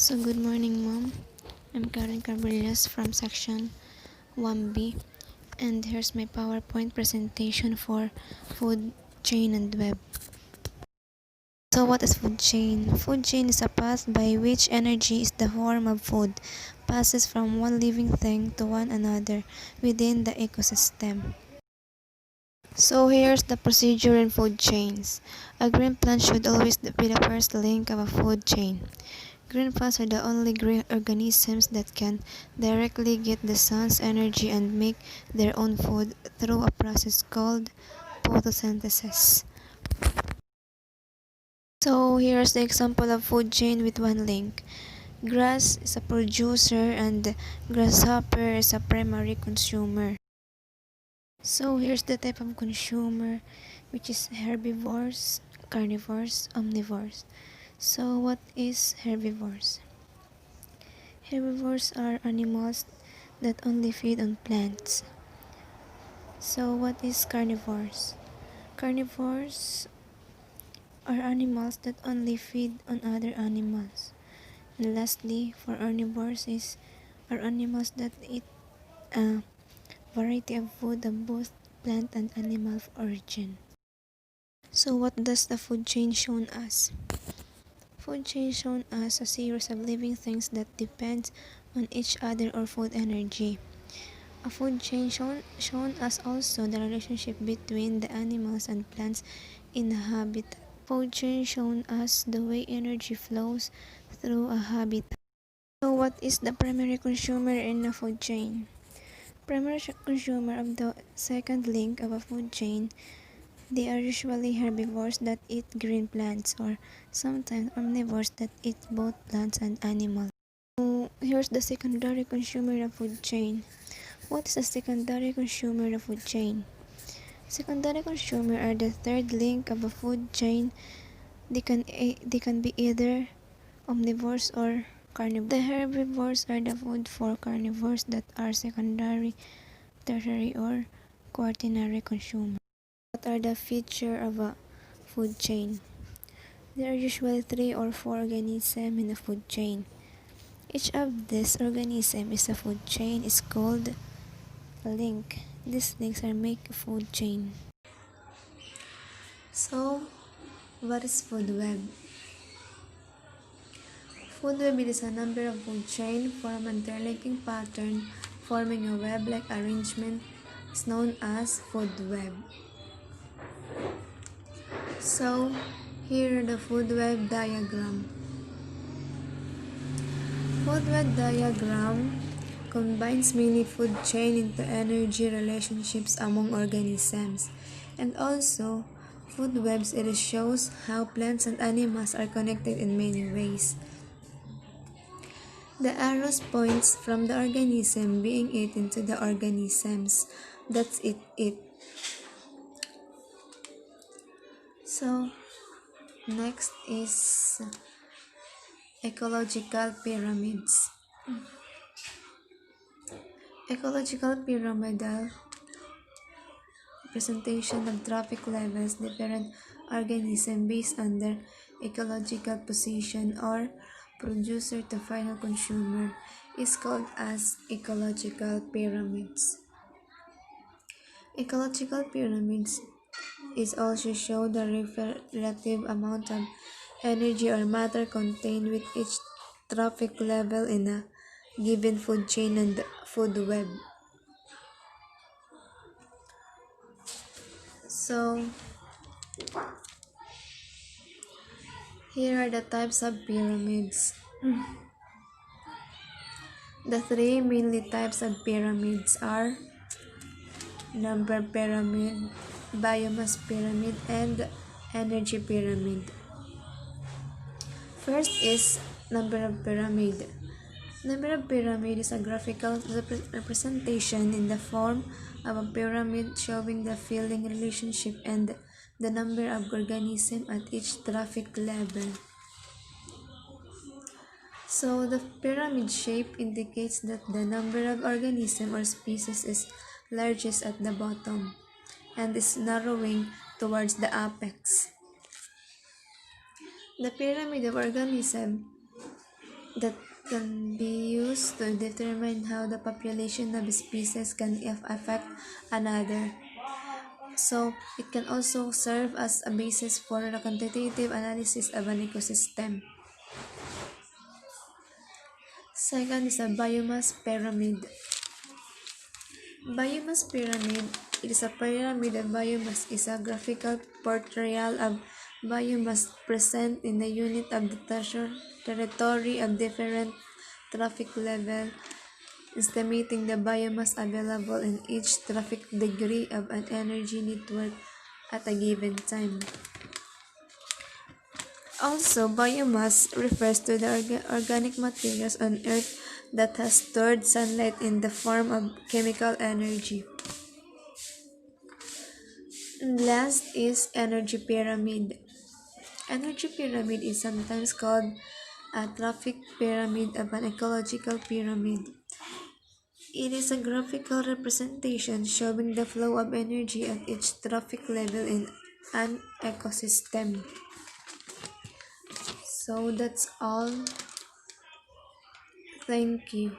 So good morning, Mom. I'm Karen Cabrillas from section 1B, and here's my PowerPoint presentation for food chain and web. So what is food chain? Food chain is a path by which energy is the form of food passes from one living thing to one another within the ecosystem. So here's the procedure in food chains. A green plant should always be the first link of a food chain. Green plants are the only green organisms that can directly get the sun's energy and make their own food through a process called photosynthesis. So here's the example of food chain with one link. Grass is a producer and grasshopper is a primary consumer. So here's the type of consumer, which is herbivores, carnivores, omnivores. So what is herbivores? Herbivores are animals that only feed on plants. So what is carnivores? Carnivores are animals that only feed on other animals. And lastly, for omnivores are animals that eat a variety of food of both plant and animal origin. So what does the food chain shown us? Food chain shown us a series of living things that depend on each other or food energy. A food chain shown us also the relationship between the animals and plants in a habitat. Food chain shown us the way energy flows through a habitat. So what is the primary consumer in a food chain? Primary consumer of the second link of a food chain, they are usually herbivores that eat green plants or sometimes omnivores that eat both plants and animals. So here's the secondary consumer in a food chain. What is a secondary consumer in a food chain? Secondary consumer are the third link of a food chain. They can be either omnivores or carnivores. The herbivores are the food for carnivores that are secondary, tertiary, or quaternary consumer. What are the features of a food chain? There are usually 3 or 4 organisms in a food chain. Each of these organisms is a food chain is called a link. These links are make a food chain. So, what is food web? Food web is a number of food chain form an interlinking pattern forming a web-like arrangement is known as food web. So, here are the food web diagram. Food web diagram combines many food chain into energy relationships among organisms, and also food webs it shows how plants and animals are connected in many ways. The arrows points from the organism being eaten to the organisms that's it. So next is ecological pyramids. Ecological pyramidal representation of trophic levels different organisms based on their ecological position or producer to final consumer is called as ecological pyramids. Ecological pyramids is also show the relative amount of energy or matter contained with each trophic level in a given food chain and food web. So here are the types of pyramids. The 3 mainly types of pyramids are number pyramid, biomass pyramid, and energy pyramid. First is number of pyramid. Number of pyramid is a graphical representation in the form of a pyramid showing the filling relationship and the number of organisms at each trophic level. So the pyramid shape indicates that the number of organisms or species is largest at the bottom and is narrowing towards the apex. The pyramid of organisms that can be used to determine how the population of a species can affect another. So, it can also serve as a basis for a quantitative analysis of an ecosystem. Second is a biomass pyramid. Biomass pyramid. It is a pyramid of biomass is a graphical portrayal of biomass present in a unit of the territory of different traffic level, estimating the biomass available in each traffic degree of an energy network at a given time. Also, biomass refers to the organic materials on Earth that has stored sunlight in the form of chemical energy. And last is energy pyramid. Energy pyramid is sometimes called a traffic pyramid of an ecological pyramid. It is a graphical representation showing the flow of energy at each traffic level in an ecosystem. So that's all. Thank you.